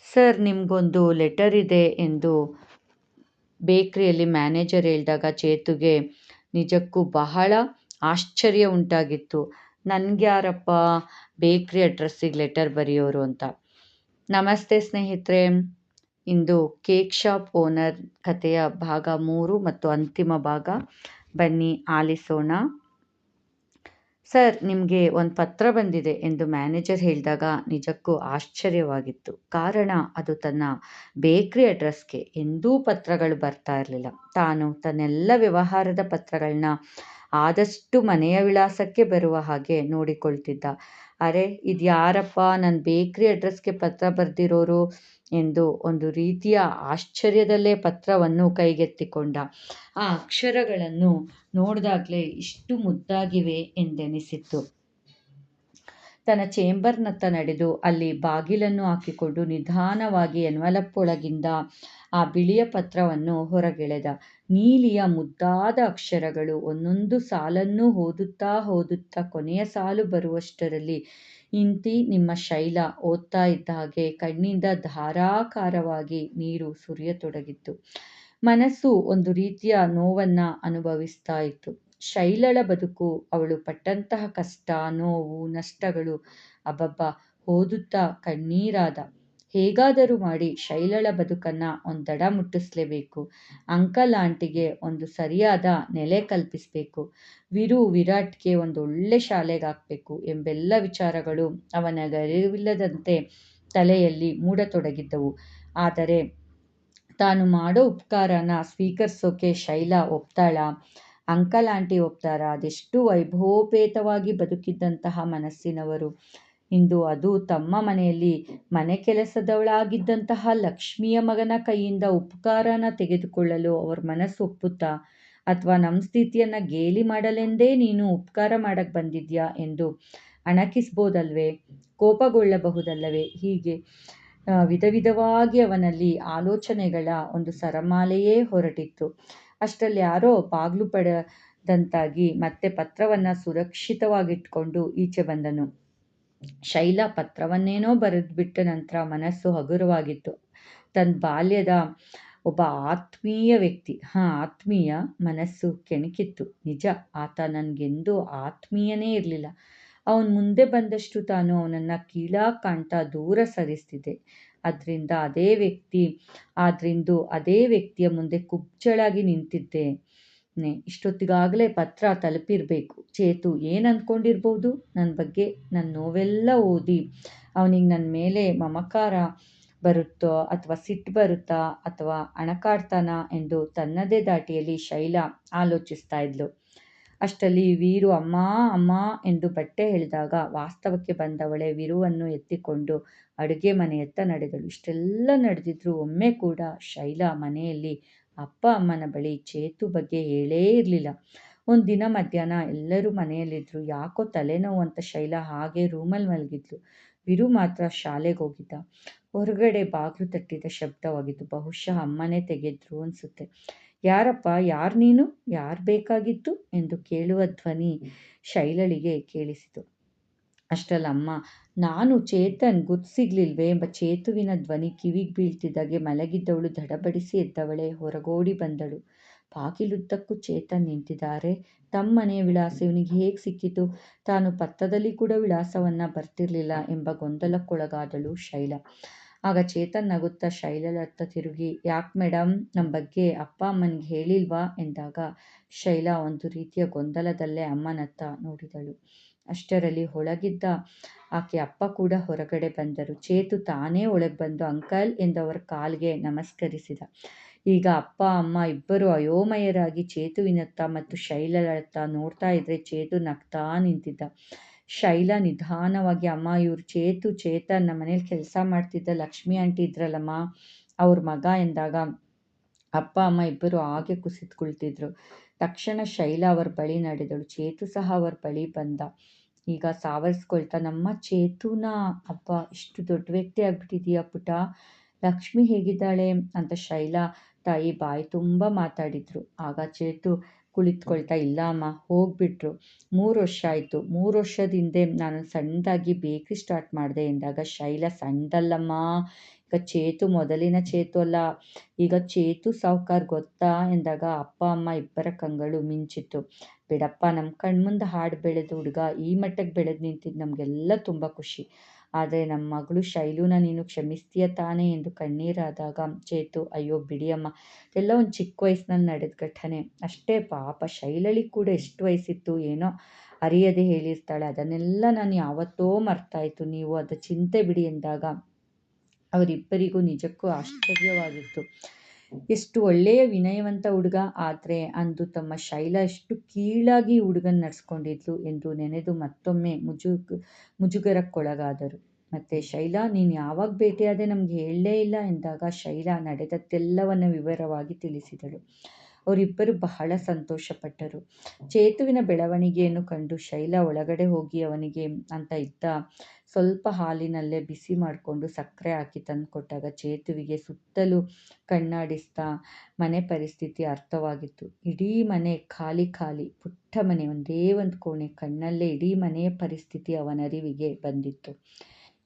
Sir, ನಿಮಗೊಂದು letter ಇದೆ ಎಂದು ಬೇಕರಿಯಲ್ಲಿ ಮ್ಯಾನೇಜರ್ ಹೇಳಿದಾಗ ಚೇತುಗೆ ನಿಜಕ್ಕೂ ಬಹಳ ಆಶ್ಚರ್ಯ ಉಂಟಾಗಿತ್ತು. ನನಗ್ಯಾರಪ್ಪ ಬೇಕ್ರಿ ಅಡ್ರೆಸ್ಸಿಗೆ ಲೆಟರ್ ಬರೆಯೋರು ಅಂತ. ನಮಸ್ತೆ ಸ್ನೇಹಿತರೆ, ಇಂದು ಕೇಕ್ ಶಾಪ್ ಓನರ್ ಕಥೆಯ ಭಾಗ 3 ಮತ್ತು ಅಂತಿಮ ಭಾಗ. ಬನ್ನಿ ಆಲಿಸೋಣ. ಸರ್, ನಿಮಗೆ ಒಂದು ಪತ್ರ ಬಂದಿದೆ ಎಂದು ಮ್ಯಾನೇಜರ್ ಹೇಳಿದಾಗ ನಿಜಕ್ಕೂ ಆಶ್ಚರ್ಯವಾಗಿತ್ತು. ಕಾರಣ, ಅದು ತನ್ನ ಬೇಕ್ರಿ ಅಡ್ರೆಸ್ಗೆ ಎಂದೂ ಪತ್ರಗಳು ಬರ್ತಾ ಇರಲಿಲ್ಲ. ತಾನು ತನ್ನೆಲ್ಲ ವ್ಯವಹಾರದ ಪತ್ರಗಳನ್ನ ಆದಷ್ಟು ಮನೆಯ ವಿಳಾಸಕ್ಕೆ ಬರುವ ಹಾಗೆ ನೋಡಿಕೊಳ್ತಿದ್ದ. ಅರೆ, ಇದು ಯಾರಪ್ಪ ನನ್ನ ಬೇಕ್ರಿ ಅಡ್ರೆಸ್ಗೆ ಪತ್ರ ಬರೆದಿರೋರು ಎಂದು ಒಂದು ರೀತಿಯ ಆಶ್ಚರ್ಯದಲ್ಲೇ ಪತ್ರವನ್ನು ಕೈಗೆತ್ತಿಕೊಂಡ. ಆ ಅಕ್ಷರಗಳನ್ನು ನೋಡಿದಾಗಲೇ ಇಷ್ಟು ಮುದ್ದಾಗಿವೆ ಎಂದೆನಿಸಿತ್ತು. ತನ್ನ ಚೇಂಬರ್ನತ್ತ ನಡೆದು ಅಲ್ಲಿ ಬಾಗಿಲನ್ನು ಹಾಕಿಕೊಂಡು ನಿಧಾನವಾಗಿ ಎನ್ವಲಪ್ ಒಳಗಿಂದ ಆ ಬಿಳಿಯ ಪತ್ರವನ್ನು ಹೊರಗೆಳೆದ. ನೀಲಿಯ ಮುದ್ದಾದ ಅಕ್ಷರಗಳು ಒಂದೊಂದು ಸಾಲನ್ನೂ ಓದುತ್ತಾ ಕೊನೆಯ ಸಾಲು ಬರುವಷ್ಟರಲ್ಲಿ ಇಂತಿ ನಿಮ್ಮ ಶೈಲ ಓದ್ತಾ ಇದ್ದ ಹಾಗೆ ಕಣ್ಣಿಂದ ಧಾರಾಕಾರವಾಗಿ ನೀರು ಸುರಿಯತೊಡಗಿತ್ತು. ಮನಸ್ಸು ಒಂದು ರೀತಿಯ ನೋವನ್ನ ಅನುಭವಿಸ್ತಾ ಇತ್ತು. ಶೈಲಳ ಬದುಕು, ಅವಳು ಪಟ್ಟಂತಹ ಕಷ್ಟ, ನೋವು, ನಷ್ಟಗಳು, ಅಬ್ಬಬ್ಬಾ, ಓದುತ್ತಾ ಕಣ್ಣೀರಾದ. ಹೇಗಾದರೂ ಮಾಡಿ ಶೈಲಳ ಬದುಕನ್ನ ಒಂದು ದಡ ಮುಟ್ಟಿಸ್ಲೇಬೇಕು. ಅಂಕಲ್ ಆಂಟಿಗೆ ಒಂದು ಸರಿಯಾದ ನೆಲೆ ಕಲ್ಪಿಸಬೇಕು. ವಿರಾಟ್ಗೆ ಒಂದು ಒಳ್ಳೆ ಶಾಲೆಗೆ ಹಾಕಬೇಕು ಎಂಬೆಲ್ಲ ವಿಚಾರಗಳು ಅವನಿಗರಿವಿಲ್ಲದಂತೆ ತಲೆಯಲ್ಲಿ ಮೂಡತೊಡಗಿದ್ದವು. ಆದರೆ ತಾನು ಮಾಡೋ ಉಪಕಾರನ ಸ್ವೀಕರಿಸೋಕೆ ಶೈಲಾ ಒಪ್ತಾಳಾ? ಅಂಕಲ್ ಆಂಟಿ ಒಪ್ತಾರಾ? ಅದೆಷ್ಟು ವೈಭವೋಪೇತವಾಗಿ ಬದುಕಿದ್ದಂತಹ ಮನಸ್ಸಿನವರು. ಇಂದು ಅದು ತಮ್ಮ ಮನೆಯಲ್ಲಿ ಮನೆ ಕೆಲಸದವಳಾಗಿದ್ದಂತಹ ಲಕ್ಷ್ಮಿಯ ಮಗನ ಕೈಯಿಂದ ಉಪಕಾರನ ತೆಗೆದುಕೊಳ್ಳಲು ಅವ್ರ ಮನಸ್ಸು ಒಪ್ಪುತ್ತಾ? ಅಥವಾ ನಮ್ಮ ಸ್ಥಿತಿಯನ್ನ ಗೇಲಿ ಮಾಡಲೆಂದೇ ನೀನು ಉಪಕಾರ ಮಾಡಕ್ ಬಂದಿದ್ಯಾ ಎಂದು ಅಣಕಿಸ್ಬೋದಲ್ವೇ? ಕೋಪಗೊಳ್ಳಬಹುದಲ್ಲವೇ? ಹೀಗೆ ವಿಧವಾಗಿ ಅವನಲ್ಲಿ ಆಲೋಚನೆಗಳ ಒಂದು ಸರಮಾಲೆಯೇ ಹೊರಟಿತ್ತು. ಅಷ್ಟರಲ್ಲಿ ಯಾರೋ ಬಾಗ್ಲು ಪಡೆದಂತಾಗಿ ಮತ್ತೆ ಪತ್ರವನ್ನ ಸುರಕ್ಷಿತವಾಗಿಟ್ಕೊಂಡು ಈಚೆ ಬಂದನು. ಶೈಲಾ ಪತ್ರವನ್ನೇನೋ ಬರೆದ್ಬಿಟ್ಟ ನಂತರ ಮನಸ್ಸು ಹಗುರವಾಗಿತ್ತು. ತನ್ನ ಬಾಲ್ಯದ ಒಬ್ಬ ಆತ್ಮೀಯ ವ್ಯಕ್ತಿ, ಆತ್ಮೀಯ, ಮನಸ್ಸು ಕೆಣಕಿತ್ತು. ನಿಜ, ಆತ ನನ್ಗೆಂದೂ ಆತ್ಮೀಯನೇ ಇರಲಿಲ್ಲ. ಅವನು ಮುಂದೆ ಬಂದಷ್ಟು ತಾನು ಅವನನ್ನ ಕೀಳಾಗಿ ಕಾಣ್ತಾ ದೂರ ಸರಿಸ್ತಿದ್ದೆ. ಆದ್ರಿಂದ ಅದೇ ವ್ಯಕ್ತಿಯ ಮುಂದೆ ಕುಬ್ಜಳಾಗಿ ನಿಂತಿದ್ದೇನೆ. ಇಷ್ಟೊತ್ತಿಗಾಗಲೇ ಪತ್ರ ತಲುಪಿರ್ಬೇಕು. ಚೇತು ಏನ್ ಅಂದ್ಕೊಂಡಿರ್ಬೋದು ನನ್ನ ಬಗ್ಗೆ? ನನ್ನ ನೋವೆಲ್ಲ ಓದಿ ಅವನಿಗೆ ನನ್ನ ಮೇಲೆ ಮಮಕಾರ ಬರುತ್ತೋ ಅಥವಾ ಸಿಟ್ಟು ಬರುತ್ತಾ ಅಥವಾ ಅಣಕಾಡ್ತಾನ ಎಂದು ತನ್ನದೇ ದಾಟಿಯಲ್ಲಿ ಶೈಲಾ ಆಲೋಚಿಸ್ತಾ ಇದ್ಲು. ಅಷ್ಟರಲ್ಲಿ ವೀರು ಅಮ್ಮ ಅಮ್ಮ ಎಂದು ಬಟ್ಟೆ ಎಳೆದಾಗ ವಾಸ್ತವಕ್ಕೆ ಬಂದವಳೆ ವೀರುವನ್ನು ಎತ್ತಿಕೊಂಡು ಅಡುಗೆ ಮನೆಯತ್ತ ನಡೆದಳು. ಇಷ್ಟೆಲ್ಲ ನಡೆದಿದ್ರು ಒಮ್ಮೆ ಕೂಡ ಶೈಲಾ ಮನೆಯಲ್ಲಿ ಅಪ್ಪ ಅಮ್ಮನ ಬಳಿ ಚೇತು ಬಗ್ಗೆ ಹೇಳೇ ಇರಲಿಲ್ಲ. ಒಂದು ದಿನ ಮಧ್ಯಾಹ್ನ ಎಲ್ಲರೂ ಮನೆಯಲ್ಲಿದ್ರು. ಯಾಕೋ ತಲೆನೋವು ಅಂತ ಶೈಲಾ ಹಾಗೆ ರೂಮಲ್ಲಿ ಮಲಗಿದ್ಲು. ವೀರು ಮಾತ್ರ ಶಾಲೆಗೆ ಹೋಗಿದ್ದ. ಹೊರಗಡೆ ಬಾಗ್ಲು ತಟ್ಟಿದ ಶಬ್ದವಾಗಿತ್ತು. ಬಹುಶಃ ಅಮ್ಮನೇ ತೆಗೆದ್ರು ಅನ್ಸುತ್ತೆ. ಯಾರಪ್ಪ? ಯಾರು ನೀನು? ಯಾರು ಬೇಕಾಗಿತ್ತು ಎಂದು ಕೇಳುವ ಧ್ವನಿ ಶೈಲಳಿಗೆ ಕೇಳಿಸಿತು. ಅಷ್ಟರಲ್ಲಿ ಅಮ್ಮ, ನಾನು ಚೇತನ್, ಗುರ್ತು ಸಿಗ್ಲಿಲ್ವೇ ಎಂಬ ಚೇತುವಿನ ಧ್ವನಿ ಕಿವಿಗೆ ಬೀಳ್ತಿದ್ದಾಗೆ ಮಲಗಿದ್ದವಳು ದಡಬಡಿಸಿ ಎದ್ದವಳೆ ಹೊರಗೋಡಿ ಬಂದಳು. ಬಾಗಿಲುದ್ದಕ್ಕೂ ಚೇತನ್ ನಿಂತಿದ್ದಾರೆ. ತಮ್ಮ ಮನೆಯ ವಿಳಾಸ ಇವನಿಗೆ ಹೇಗೆ ಸಿಕ್ಕಿತು? ತಾನು ಪತ್ರದಲ್ಲಿ ಕೂಡ ವಿಳಾಸವನ್ನ ಬರ್ತಿರ್ಲಿಲ್ಲ ಎಂಬ ಗೊಂದಲಕ್ಕೊಳಗಾದಳು ಶೈಲಾ. ಆಗ ಚೇತನ್ ನಗುತ್ತಾ ಶೈಲಳತ್ತ ತಿರುಗಿ, ಯಾಕೆ ಮೇಡಮ್, ನಮ್ಮ ಬಗ್ಗೆ ಅಪ್ಪ ಅಮ್ಮನಿಗೆ ಹೇಳಿಲ್ವಾ ಎಂದಾಗ ಶೈಲಾ ಒಂದು ರೀತಿಯ ಗೊಂದಲದಲ್ಲೇ ಅಮ್ಮನತ್ತ ನೋಡಿದಳು. ಅಷ್ಟರಲ್ಲಿ ಒಳಗಿದ್ದ ಆಕೆ ಅಪ್ಪ ಕೂಡ ಹೊರಗಡೆ ಬಂದರು. ಚೇತು ತಾನೇ ಒಳಗೆ ಬಂದು ಅಂಕಲ್ ಎಂದು ಅವರ ಕಾಲಿಗೆ ನಮಸ್ಕರಿಸಿದ. ಈಗ ಅಪ್ಪ ಅಮ್ಮ ಇಬ್ಬರು ಅಯೋಮಯರಾಗಿ ಚೇತುವಿನತ್ತ ಮತ್ತು ಶೈಲಳತ್ತ ನೋಡ್ತಾ ಇದ್ರೆ ಚೇತು ನಗ್ತಾ ನಿಂತಿದ್ದ. ಶೈಲಾ ನಿಧಾನವಾಗಿ, ಅಮ್ಮ, ಇವ್ರು ಚೇತನ್ ನಮ್ಮ ಮನೇಲಿ ಕೆಲಸ ಮಾಡ್ತಿದ್ದ ಲಕ್ಷ್ಮಿ ಆಂಟಿ ಇದ್ರಲ್ಲಮ್ಮ, ಅವ್ರ ಮಗ ಎಂದಾಗ ಅಪ್ಪ ಅಮ್ಮ ಇಬ್ಬರು ಹಾಗೆ ಕುಸಿತುಕೊಳ್ತಿದ್ರು. ತಕ್ಷಣ ಶೈಲಾ ಅವರ ಬಳಿ ನಡೆದಳು. ಚೇತು ಸಹ ಅವರ ಬಳಿ ಬಂದ. ಈಗ ಸಾವರಿಸ್ಕೊಳ್ತಾ, ನಮ್ಮ ಚೇತುನಾ? ಅಪ್ಪ, ಇಷ್ಟು ದೊಡ್ಡ ವ್ಯಕ್ತಿ ಆಗ್ಬಿಟ್ಟಿದೀಯ ಪುಟ. ಲಕ್ಷ್ಮಿ ಹೇಗಿದ್ದಾಳೆ ಅಂತ ಶೈಲಾ ತಾಯಿ ಬಾಯಿ ತುಂಬ ಮಾತಾಡಿದ್ರು. ಆಗ ಚೇತು ಕುಳಿತುಕೊಳ್ತಾ, ಇಲ್ಲ ಅಮ್ಮ ಹೋಗ್ಬಿಟ್ರು. 3 ವರ್ಷ ಆಯಿತು. 3 ವರ್ಷದ ಹಿಂದೆ ನಾನು ಸಣ್ಣದಾಗಿ ಬೇಕ್ರಿ ಸ್ಟಾರ್ಟ್ ಮಾಡಿದೆ ಎಂದಾಗ ಶೈಲಾ, ಸಣ್ಣದಲ್ಲಮ್ಮ, ಈಗ ಚೇತು ಮೊದಲಿನ ಚೇತು ಅಲ್ಲ, ಈಗ ಚೇತು ಸಾವ್ಕಾರ್ ಗೊತ್ತಾ ಎಂದಾಗ ಅಪ್ಪ ಅಮ್ಮ ಇಬ್ಬರ ಕಂಗಳು ಮಿಂಚಿತ್ತು. ಬಿಡಪ್ಪ, ನಮ್ಮ ಕಣ್ಮುಂದೆ ಹಾಡು ಬೆಳೆದ ಹುಡುಗ ಈ ಮಟ್ಟಕ್ಕೆ ಬೆಳೆದು ನಿಂತಿದ್ದು ನಮಗೆಲ್ಲ ತುಂಬ ಖುಷಿ. ಆದರೆ ನಮ್ಮ ಮಗಳು ಶೈಲೂನ ನೀನು ಕ್ಷಮಿಸ್ತೀಯ ತಾನೇ ಎಂದು ಕಣ್ಣೀರಾದಾಗ ಚೇತು, ಅಯ್ಯೋ ಬಿಡಿಯಮ್ಮ, ಎಲ್ಲ ಒಂದು ಚಿಕ್ಕ ವಯಸ್ಸಿನಲ್ಲಿ ನಡೆದ ಘಟನೆ ಅಷ್ಟೇ. ಪಾಪ ಶೈಲಳಿಗೆ ಕೂಡ ಎಷ್ಟು ವಯಸ್ಸಿತ್ತು ಏನೋ, ಅರಿಯದೆ ಹೇಳಿರ್ತಾಳೆ, ಅದನ್ನೆಲ್ಲ ನಾನು ಯಾವತ್ತೋ ಮರ್ತಾಯಿತು, ನೀವು ಅದು ಚಿಂತೆ ಬಿಡಿ ಎಂದಾಗ ಅವರಿಬ್ಬರಿಗೂ ನಿಜಕ್ಕೂ ಆಶ್ಚರ್ಯವಾಗಿತ್ತು. ಎಷ್ಟು ಒಳ್ಳೆಯ ವಿನಯವಂತ ಹುಡುಗ, ಆದರೆ ಅಂದು ತಮ್ಮ ಶೈಲಾ ಎಷ್ಟು ಕೀಳಾಗಿ ಹುಡುಗನ ನಡೆಸ್ಕೊಂಡಿದ್ಲು ಎಂದು ನೆನೆದು ಮತ್ತೊಮ್ಮೆ ಮುಜುಗರಕ್ಕೊಳಗಾದರು. ಮತ್ತೆ ಶೈಲಾ, ನೀನು ಯಾವಾಗ ಭೇಟಿಯಾದೆ ನಮ್ಗೆ ಹೇಳಲೇ ಇಲ್ಲ ಎಂದಾಗ ಶೈಲಾ ನಡೆದದ್ದೆಲ್ಲವನ್ನು ವಿವರವಾಗಿ ತಿಳಿಸಿದಳು. ಅವರಿಬ್ಬರು ಬಹಳ ಸಂತೋಷಪಟ್ಟರು. ಚೇತುವಿನ ಬೆಳವಣಿಗೆಯನ್ನು ಕಂಡು ಶೈಲಾ ಒಳಗಡೆ ಹೋಗಿ ಅವನಿಗೆ ಅಂತ ಇದ್ದ ಸ್ವಲ್ಪ ಹಾಲಿನಲ್ಲೇ ಬಿಸಿ ಮಾಡಿಕೊಂಡು ಸಕ್ಕರೆ ಹಾಕಿ ತಂದುಕೊಟ್ಟಾಗ ಚೇತುವಿಗೆ ಸುತ್ತಲೂ ಕಣ್ಣಾಡಿಸ್ತಾ ಮನೆ ಪರಿಸ್ಥಿತಿ ಅರ್ಥವಾಗಿತ್ತು. ಇಡೀ ಮನೆ ಖಾಲಿ ಖಾಲಿ, ಪುಟ್ಟ ಮನೆ, ಒಂದೇ ಒಂದು ಕೋಣೆ, ಕಣ್ಣಲ್ಲೇ ಇಡೀ ಮನೆಯ ಪರಿಸ್ಥಿತಿ ಅವನರಿವಿಗೆ ಬಂದಿತ್ತು.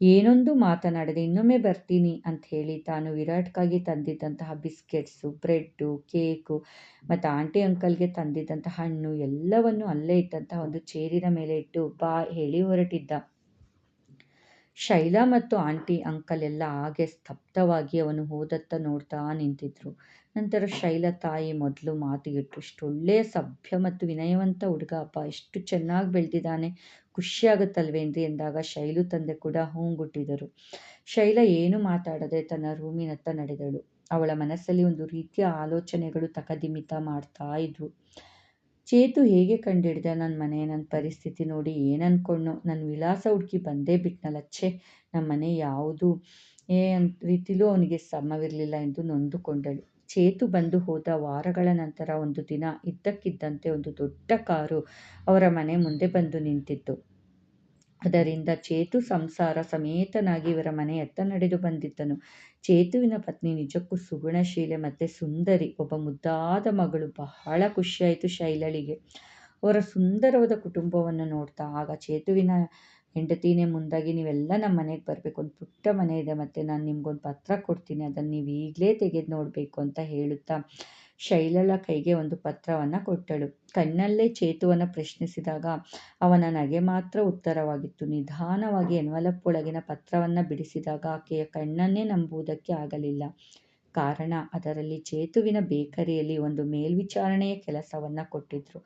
ಏನೊಂದು ಮಾತನಾಡದೆ ಇನ್ನೊಮ್ಮೆ ಬರ್ತೀನಿ ಅಂತ ಹೇಳಿ ತಾನು ವಿರಾಟ್ಗಾಗಿ ತಂದಿದ್ದಂತಹ ಬಿಸ್ಕೆಟ್ಸು, ಬ್ರೆಡ್ಡು, ಕೇಕು ಮತ್ತು ಆಂಟಿ ಅಂಕಲ್ಗೆ ತಂದಿದ್ದಂತಹ ಹಣ್ಣು ಎಲ್ಲವನ್ನು ಅಲ್ಲೇ ಇಟ್ಟಂತಹ ಒಂದು ಚೇರಿನ ಮೇಲೆ ಇಟ್ಟು ಬಾ ಹೇಳಿ ಹೊರಟಿದ್ದ. ಶೈಲಾ ಮತ್ತು ಆಂಟಿ ಅಂಕಲ್ ಎಲ್ಲ ಹಾಗೆ ಸ್ತಬ್ಧವಾಗಿ ಅವನು ಹೋದತ್ತ ನೋಡ್ತಾ ನಿಂತಿದ್ರು. ನಂತರ ಶೈಲಾ ತಾಯಿ ಮೊದಲು ಮಾತಿಗಿಟ್ರು, ಇಷ್ಟು ಒಳ್ಳೆಯ ಸಭ್ಯ ಮತ್ತು ವಿನಯವಂತ ಹುಡುಗ, ಅಪ್ಪ ಎಷ್ಟು ಚೆನ್ನಾಗಿ ಬೆಳೆದಿದ್ದಾನೆ, ಖುಷಿಯಾಗುತ್ತಲ್ವೇನ್ರಿ ಎಂದಾಗ ಶೈಲು ತಂದೆ ಕೂಡ ಹೂಂಗುಟ್ಟಿದರು. ಶೈಲಾ ಏನು ಮಾತಾಡದೆ ತನ್ನ ರೂಮಿನತ್ತ ನಡೆದಳು. ಅವಳ ಮನಸ್ಸಲ್ಲಿ ಒಂದು ರೀತಿಯ ಆಲೋಚನೆಗಳು ತಕದಿಮಿತ ಮಾಡ್ತಾ ಇದ್ವು. ಚೇತು ಹೇಗೆ ಕಂಡಿಡ್ದ ನನ್ನ ಮನೆ, ನನ್ನ ಪರಿಸ್ಥಿತಿ ನೋಡಿ ಏನನ್ಕೊಂಡ್ನೋ, ನನ್ನ ವಿಳಾಸ ಹುಡುಕಿ ಬಂದೇ ಬಿಟ್ನಲ್ಲ, ಛೇ, ನಮ್ಮ ಮನೆ ಯಾವುದು ರೀತಿಲೂ ಅವನಿಗೆ ಸಮವಿರಲಿಲ್ಲ ಎಂದು ನೊಂದುಕೊಂಡಳು. ಚೇತು ಬಂದು ಹೋದ ವಾರಗಳ ನಂತರ ಒಂದು ದಿನ ಇದ್ದಕ್ಕಿದ್ದಂತೆ ಒಂದು ದೊಡ್ಡ ಕಾರು ಅವರ ಮನೆ ಮುಂದೆ ಬಂದು ನಿಂತಿತ್ತು. ಅದರಿಂದ ಚೇತು ಸಂಸಾರ ಸಮೇತನಾಗಿ ಇವರ ಮನೆಯತ್ತ ನಡೆದು ಬಂದಿದ್ದನು. ಚೇತುವಿನ ಪತ್ನಿ ನಿಜಕ್ಕೂ ಸುಗುಣಶೀಲೆ ಮತ್ತು ಸುಂದರಿ, ಒಬ್ಬ ಮುದ್ದಾದ ಮಗಳು. ಬಹಳ ಖುಷಿಯಾಯಿತು ಶೈಲಳಿಗೆ ಅವರ ಸುಂದರವಾದ ಕುಟುಂಬವನ್ನು ನೋಡ್ತಾ. ಆಗ ಚೇತುವಿನ ಹೆಂಡತಿನೇ ಮುಂದಾಗಿ, ನೀವೆಲ್ಲ ನಮ್ಮ ಮನೆಗೆ ಬರಬೇಕು, ಒಂದು ಪುಟ್ಟ ಮನೆ ಇದೆ, ಮತ್ತು ನಾನು ನಿಮ್ಗೊಂದು ಪತ್ರ ಕೊಡ್ತೀನಿ, ಅದನ್ನು ನೀವು ಈಗಲೇ ತೆಗೆದು ನೋಡಬೇಕು ಅಂತ ಹೇಳುತ್ತಾ ಶೈಲಳ ಕೈಗೆ ಒಂದು ಪತ್ರವನ್ನು ಕೊಟ್ಟಳು. ಕಣ್ಣಲ್ಲೇ ಚೇತುವನ್ನು ಪ್ರಶ್ನಿಸಿದಾಗ ಅವನ ನಗೆ ಮಾತ್ರ ಉತ್ತರವಾಗಿತ್ತು. ನಿಧಾನವಾಗಿ ಎನ್ವಲಪ್ ಒಳಗಿನ ಪತ್ರವನ್ನು ಬಿಡಿಸಿದಾಗ ಆಕೆಯ ಕಣ್ಣನ್ನೇ ನಂಬುವುದಕ್ಕೆ ಆಗಲಿಲ್ಲ. ಕಾರಣ, ಅದರಲ್ಲಿ ಚೇತುವಿನ ಬೇಕರಿಯಲ್ಲಿ ಒಂದು ಮೇಲ್ವಿಚಾರಣೆಯ ಕೆಲಸವನ್ನು ಕೊಟ್ಟಿದ್ರು.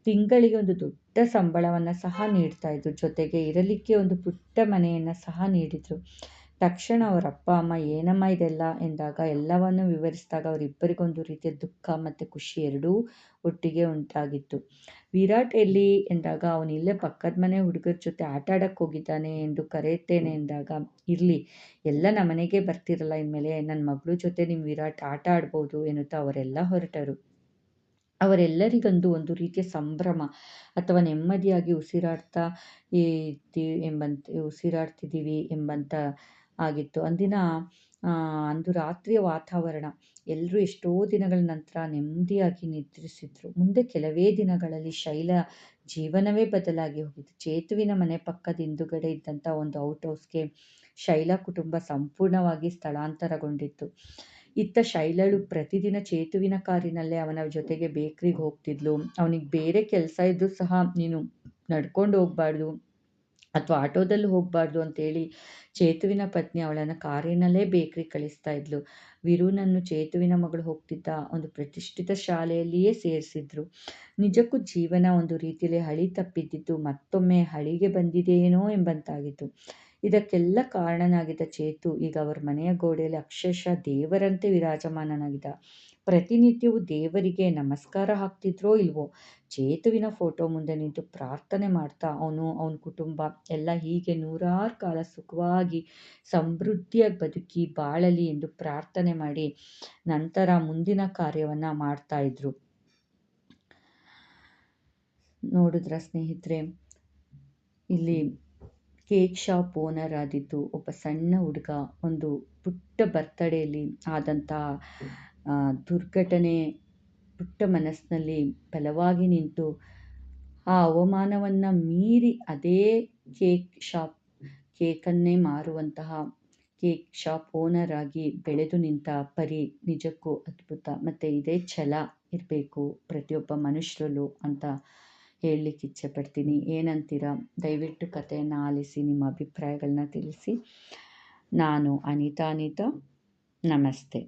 ತಿಂಗಳಿಗೆ ಒಂದು ದೊಡ್ಡ ಸಂಬಳವನ್ನು ಸಹ ನೀಡ್ತಾ ಇದ್ರು. ಜೊತೆಗೆ ಇರಲಿಕ್ಕೆ ಒಂದು ಪುಟ್ಟ ಮನೆಯನ್ನು ಸಹ ನೀಡಿದ್ರು. ತಕ್ಷಣ ಅವರ ಅಪ್ಪ ಅಮ್ಮ ಏನಮ್ಮ ಇದೆಲ್ಲ ಎಂದಾಗ ಎಲ್ಲವನ್ನು ವಿವರಿಸಿದಾಗ ಅವರಿಬ್ಬರಿಗೊಂದು ರೀತಿಯ ದುಃಖ ಮತ್ತು ಖುಷಿ ಎರಡೂ ಒಟ್ಟಿಗೆ ಉಂಟಾಗಿತ್ತು. ವಿರಾಟ್ ಎಲ್ಲಿ ಎಂದಾಗ ಅವನಿಲ್ಲೇ ಪಕ್ಕದ ಮನೆ ಹುಡುಗರ ಜೊತೆ ಆಟ ಆಡಕ್ಕೆ ಹೋಗಿದ್ದಾನೆ ಎಂದು ಕರೆಯುತ್ತೇನೆ ಎಂದಾಗ, ಇರಲಿ, ಎಲ್ಲ ನಮ್ಮನೆಗೆ ಬರ್ತಿರಲ್ಲ ಇನ್ಮೇಲೆ, ನನ್ನ ಮಗಳ ಜೊತೆ ನಿಮ್ಮ ವಿರಾಟ್ ಆಟ ಆಡ್ಬೋದು ಎನ್ನುತ್ತಾ ಅವರೆಲ್ಲ ಹೊರಟರು. ಅವರೆಲ್ಲರಿಗಂದು ಒಂದು ರೀತಿಯ ಸಂಭ್ರಮ ಅಥವಾ ನೆಮ್ಮದಿಯಾಗಿ ಉಸಿರಾಡ್ತಿದ್ದೀವಿ ಎಂಬಂತ ಆಗಿತ್ತು. ಅಂದು ರಾತ್ರಿಯ ವಾತಾವರಣ. ಎಲ್ಲರೂ ಎಷ್ಟೋ ದಿನಗಳ ನಂತರ ನೆಮ್ಮದಿಯಾಗಿ ನಿದ್ರಿಸಿದ್ರು. ಮುಂದೆ ಕೆಲವೇ ದಿನಗಳಲ್ಲಿ ಶೈಲಾ ಜೀವನವೇ ಬದಲಾಗಿ ಹೋಗಿತ್ತು. ಚೇತುವಿನ ಮನೆ ಪಕ್ಕದ ಹಿಂದುಗಡೆ ಇದ್ದಂಥ ಒಂದು ಔಟ್ಹೌಸ್ಗೆ ಶೈಲಾ ಕುಟುಂಬ ಸಂಪೂರ್ಣವಾಗಿ ಸ್ಥಳಾಂತರಗೊಂಡಿತ್ತು. ಇತ್ತ ಶೈಲಳು ಪ್ರತಿದಿನ ಚೇತುವಿನ ಕಾರಿನಲ್ಲೇ ಅವನ ಜೊತೆಗೆ ಬೇಕ್ರಿಗೆ ಹೋಗ್ತಿದ್ಲು. ಅವನಿಗೆ ಬೇರೆ ಕೆಲಸ ಇದ್ರೂ ಸಹ ನೀನು ನಡ್ಕೊಂಡು ಹೋಗ್ಬಾರ್ದು ಅಥವಾ ಆಟೋದಲ್ಲಿ ಹೋಗಬಾರ್ದು ಅಂತೇಳಿ ಚೇತುವಿನ ಪತ್ನಿ ಅವಳನ್ನು ಕಾರಿನಲ್ಲೇ ಬೇಕ್ರಿ ಕಳಿಸ್ತಾ ಇದ್ಲು. ವಿರುನನ್ನು ಚೇತುವಿನ ಮಗಳು ಹೋಗ್ತಿದ್ದ ಒಂದು ಪ್ರತಿಷ್ಠಿತ ಶಾಲೆಯಲ್ಲಿಯೇ ಸೇರಿಸಿದ್ರು. ನಿಜಕ್ಕೂ ಜೀವನ ಒಂದು ರೀತಿಯಲ್ಲಿ ಹಳಿ ತಪ್ಪಿದ್ದಿದ್ದು ಮತ್ತೊಮ್ಮೆ ಹಳಿಗೆ ಬಂದಿದೆಯೇನೋ ಎಂಬಂತಾಗಿತ್ತು. ಇದಕ್ಕೆಲ್ಲ ಕಾರಣನಾಗಿದ್ದ ಚೇತು ಈಗ ಅವರ ಮನೆಯ ಗೋಡೆಯಲ್ಲಿ ಅಕ್ಷರಶಃ ದೇವರಂತೆ ವಿರಾಜಮಾನನಾಗಿದ್ದ. ಪ್ರತಿನಿತ್ಯವೂ ದೇವರಿಗೆ ನಮಸ್ಕಾರ ಹಾಕ್ತಿದ್ರೋ ಇಲ್ವೋ, ಚೇತುವಿನ ಫೋಟೋ ಮುಂದೆ ನಿಂತು ಪ್ರಾರ್ಥನೆ ಮಾಡ್ತಾ ಅವನ ಕುಟುಂಬ ಎಲ್ಲ ಹೀಗೆ 100 ಕಾಲ ಸುಖವಾಗಿ ಸಮೃದ್ಧಿಯಾಗಿ ಬದುಕಿ ಬಾಳಲಿ ಎಂದು ಪ್ರಾರ್ಥನೆ ಮಾಡಿ ನಂತರ ಮುಂದಿನ ಕಾರ್ಯವನ್ನು ಮಾಡ್ತಾ ಇದ್ರು. ನೋಡಿದ್ರ ಸ್ನೇಹಿತರೆ, ಇಲ್ಲಿ ಕೇಕ್ ಶಾಪ್ ಓನರ್ ಆದಿದ್ದು ಒಬ್ಬ ಸಣ್ಣ ಹುಡುಗ ಒಂದು ಪುಟ್ಟ ಬರ್ತಡೇಲಿ ಆದಂಥ ದುರ್ಘಟನೆ ಪುಟ್ಟ ಮನಸ್ಸಿನಲ್ಲಿ ಬಲವಾಗಿ ನಿಂತು ಆ ಅವಮಾನವನ್ನು ಮೀರಿ ಅದೇ ಕೇಕನ್ನೇ ಮಾರುವಂತಹ ಕೇಕ್ ಶಾಪ್ ಓನರ್ ಆಗಿ ಬೆಳೆದು ನಿಂತ ಪರಿ ನಿಜಕ್ಕೂ ಅದ್ಭುತ. ಮತ್ತು ಇದೇ ಛಲ ಇರಬೇಕು ಪ್ರತಿಯೊಬ್ಬ ಮನುಷ್ಯರಲ್ಲೂ ಅಂತ ಹೇಳಲಿಕ್ಕೆ ಇಚ್ಛೆಪಡ್ತೀನಿ. ಏನಂತೀರಾ? ದಯವಿಟ್ಟು ಕಥೆಯನ್ನು ಆಲಿಸಿ ನಿಮ್ಮ ಅಭಿಪ್ರಾಯಗಳನ್ನ ತಿಳಿಸಿ. ನಾನು ಅನಿತಾ. ನಮಸ್ತೆ.